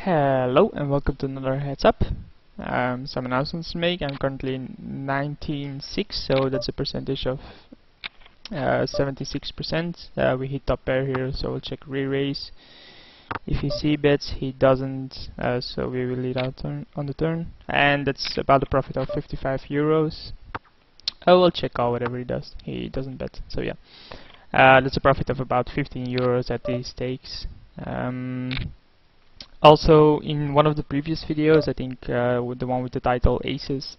Hello and welcome to another heads up. Some announcements to make. I'm currently 19.6, so that's a percentage of 76%. We hit top pair here, so we'll check re-raise. If he c-bets, he doesn't, so we will lead out on the turn, and that's about a profit of 55 euros. We'll check out whatever he does. He doesn't bet, so yeah. That's a profit of about 15 euros at these stakes. Also, in one of the previous videos, I think with the one with the title Aces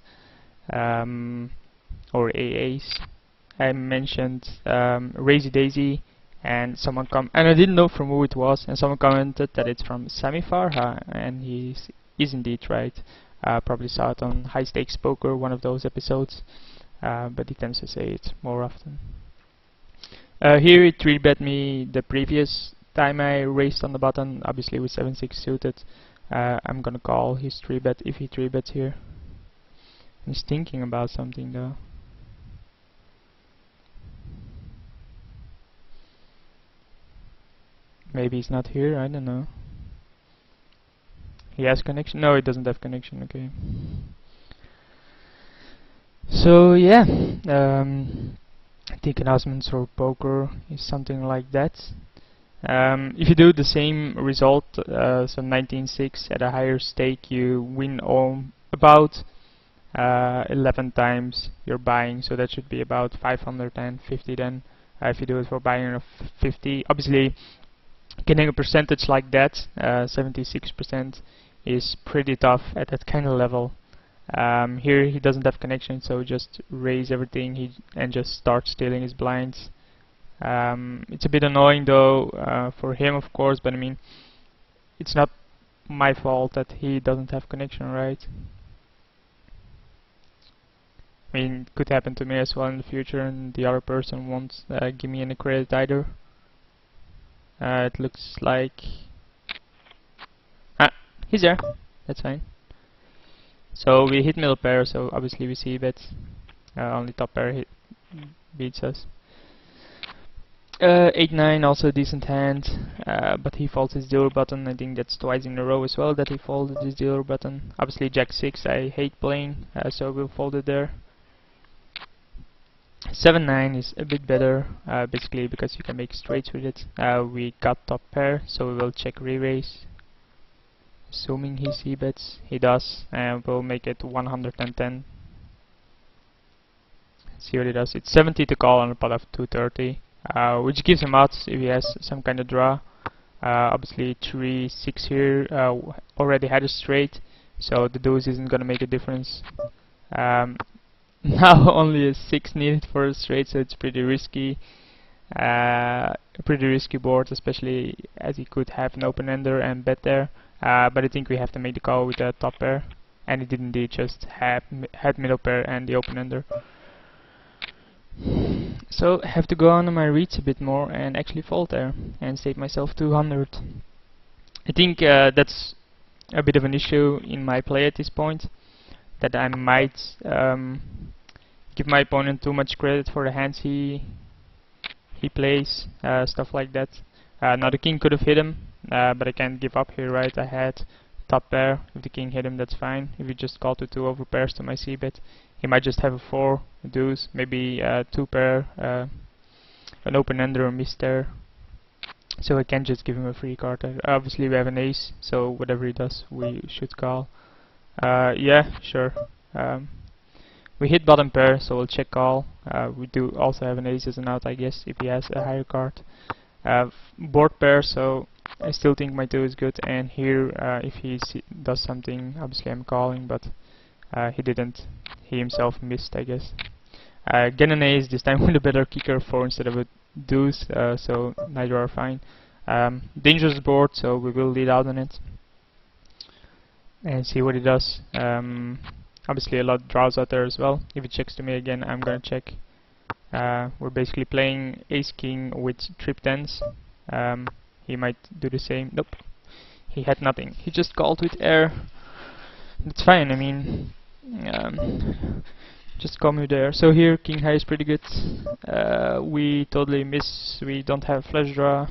or AAs, I mentioned Razy Daisy, and someone and I didn't know from who it was, and someone commented that it's from Sami Farha, and he is indeed right. Probably saw it on High Stakes Poker, one of those episodes, but he tends to say it more often. Here it 3-bet me the previous time I raised on the button, obviously with 7-6 suited. I'm gonna call his 3-bet if he 3-bets here. He's thinking about something though. Maybe he's not here, I don't know. He has connection? No, he doesn't have connection, okay. So yeah, I think announcements for poker is something like that. If you do the same result, so 19.6 at a higher stake, you win about 11 times your buying, so that should be about 550 then. If you do it for buying of 50, obviously getting a percentage like that, 76%, is pretty tough at that kind of level. Here he doesn't have connection, so just raise everything and just start stealing his blinds. It's a bit annoying though for him, of course, but I mean, it's not my fault that he doesn't have connection, right? I mean, it could happen to me as well in the future, and the other person won't give me any credit either. It looks like he's there. That's fine. So we hit middle pair, so obviously we see bet. Only top pair beats us. 8-9, also a decent hand, but he folds his dealer button. I think that's twice in a row as well that he folded his dealer button. Obviously Jack-6 I hate playing, so we'll fold it there. 7-9 is a bit better, basically because you can make straights with it. We got top pair, so we will check re-raise. Assuming he c-bets, he does, and we'll make it 110. See what he does. It's 70 to call on a pot of 230. Which gives him outs if he has some kind of draw. Obviously 3-6 here already had a straight, so the deuce isn't gonna make a difference. Now only a 6 needed for a straight, so it's pretty risky. Pretty risky board, especially as he could have an open ender and bet there. But I think we have to make the call with the top pair, and he did indeed just had middle pair and the open ender. So I have to go on my reads a bit more and actually fold there and save myself 200. I think that's a bit of an issue in my play at this point, that I might give my opponent too much credit for the hands he plays, stuff like that. Now the king could have hit him, but I can't give up here, right? I had top pair. If the king hit him, that's fine. If he just called to 2 over pairs to my c-bet, he might just have a 4, a deuce, maybe 2 pair, an open ender or miss there. So I can't just give him a free card. Obviously we have an ace, so whatever he does, we should call. Yeah, sure. We hit bottom pair, so we'll check call. We do also have an ace as an out, I guess, if he has a higher card. Board pair, so I still think my 2 is good, and here if he does something, obviously I'm calling, but he didn't. He himself missed, I guess. Get an ace, this time with a better kicker 4 instead of a deuce, so neither are fine. Dangerous board, so we will lead out on it and see what he does. Obviously a lot of draws out there as well. If he checks to me again, I'm gonna check. We're basically playing ace-king with trip tens. He might do the same. Nope, he had nothing. He just called with air. That's fine, I mean, just call me there. So here king high is pretty good. We totally miss. We don't have flush draw.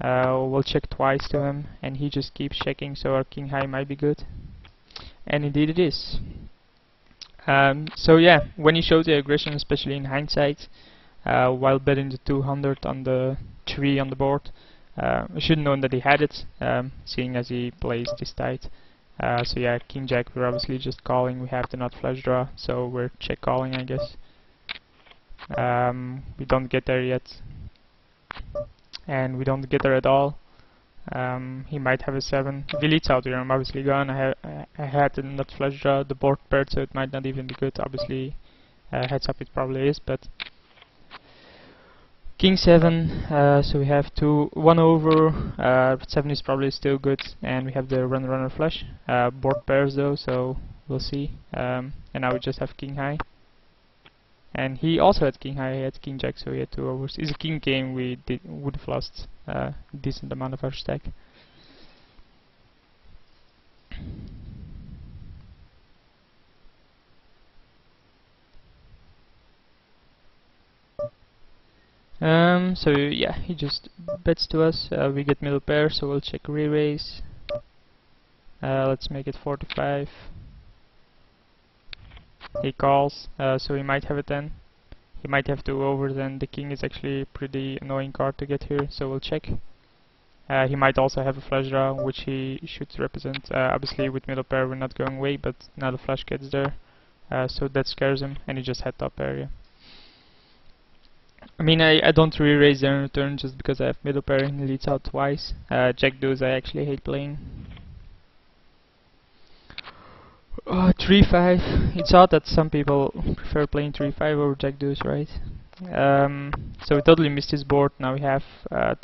We'll check twice to him, and he just keeps checking, so our king high might be good. And indeed it is. So yeah, when he showed the aggression, especially in hindsight, while betting the 200 on the 3 on the board, I should have known that he had it, seeing as he plays this tight. So yeah, king jack, we're obviously just calling. We have the nut flush draw, so we're check calling, I guess. We don't get there yet, and we don't get there at all. He might have a 7. If he leads out here, I'm obviously gone. I had the nut flush draw, the board paired, so it might not even be good. Obviously, heads up, it probably is, but king 7. So we have 1 over. 7 is probably still good, and we have the runner flush. Board pairs though, so we'll see. And now we just have king high. And he also had king high, he had king jack, so he had 2 overs. It's a king game, we would have lost a decent amount of our stack. So yeah, he just bets to us. We get middle pair, so we'll check re-raise. Let's make it 45. He calls, so he might have it then. He might have 2 overs, and the king is actually a pretty annoying card to get here, so we'll check. He might also have a flush draw, which he should represent. Obviously with middle pair we're not going away, but now the flush gets there, so that scares him, and he just had top pair. Yeah. I mean, I don't re-raise there in return just because I have middle pair and he leads out twice. Jack deuce I actually hate playing. 3-5. It's odd that some people prefer playing 3-5 over jack deuce, right? So we totally missed his board. Now we have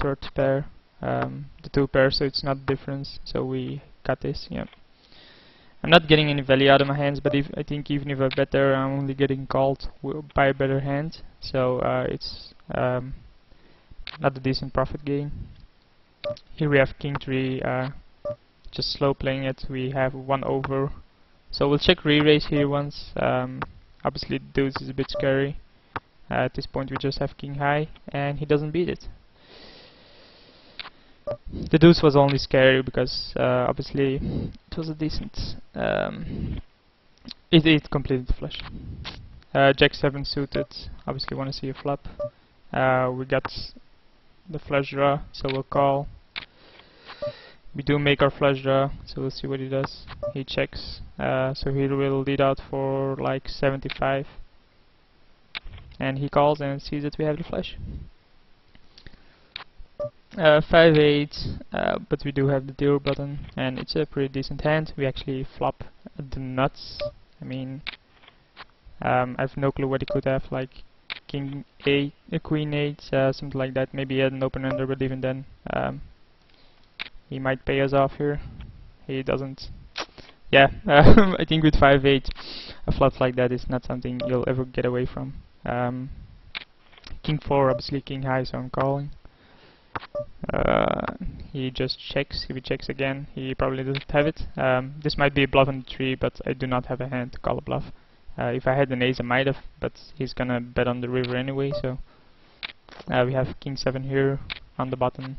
third pair, the 2 pairs, so it's not a difference. So we got this. Yeah. I'm not getting any value out of my hands, but I think even if I bet there, I'm only getting called by a better hand. So it's not a decent profit gain. Here we have king 3, just slow playing it. We have 1 over. So we'll check re-raise here once. Obviously deuce is a bit scary. At this point we just have king high, and he doesn't beat it. The deuce was only scary because obviously it was a decent. It completed the flush. Jack 7 suited. Obviously want to see a flop. We got the flush draw, so we'll call. We do make our flush draw, so we'll see what he does. He checks, so he will lead out for like 75, and he calls and sees that we have the flush. 5-8, but we do have the 0 button, and it's a pretty decent hand. We actually flop the nuts. I mean, I have no clue what he could have, like king 8, queen 8, something like that. Maybe he had an open ender, but even then, he might pay us off here. He doesn't. Yeah, I think with 5-8, a flop like that is not something you'll ever get away from. King 4, obviously king high, so I'm calling. He just checks. If he checks again, he probably doesn't have it. This might be a bluff on the 3, but I do not have a hand to call a bluff. If I had an ace, I might have, but he's gonna bet on the river anyway, so we have king 7 here on the button.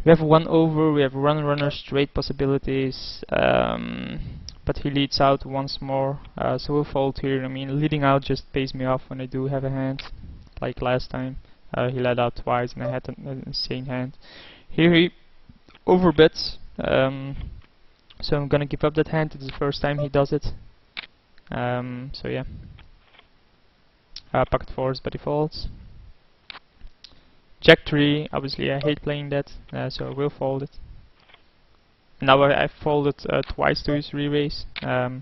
We have 1 over, we have runner straight possibilities, but he leads out once more, so we'll fold here. I mean, leading out just pays me off when I do have a hand, like last time. He led out twice and I had an insane hand. Here he overbets, so I'm gonna give up that hand. It's the first time he does it. So yeah. Pocket 4s, but he folds. Jack 3, obviously I hate playing that, so I will fold it. Now I folded twice to his re-raise, so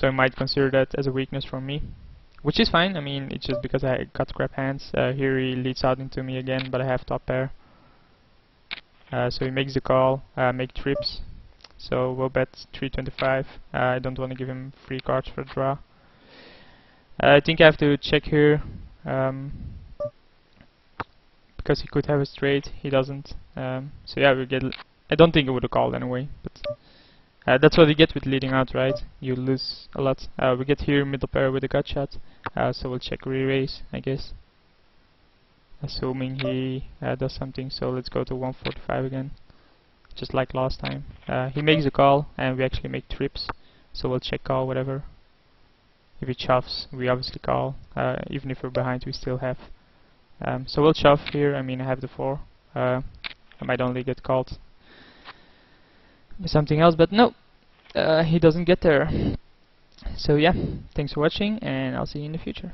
I might consider that as a weakness from me. Which is fine, I mean, it's just because I got crap hands. Here he leads out into me again, but I have top pair. So he makes the call, make trips. So we'll bet 325. I don't want to give him free cards for a draw. I think I have to check here, because he could have a straight, he doesn't. So yeah, we get. I don't think I would have called anyway, but that's what you get with leading out, right? You lose a lot. We get here middle pair with a gut shot, so we'll check re-raise, I guess. assuming he does something. So let's go to 145 again, just like last time. He makes a call, and we actually make trips, so we'll check call whatever. If he shoves, we obviously call. Even if we're behind, we still have. So we'll shove here. I mean, I have the 4. I might only get called by something else, but no, he doesn't get there. So yeah, thanks for watching, and I'll see you in the future.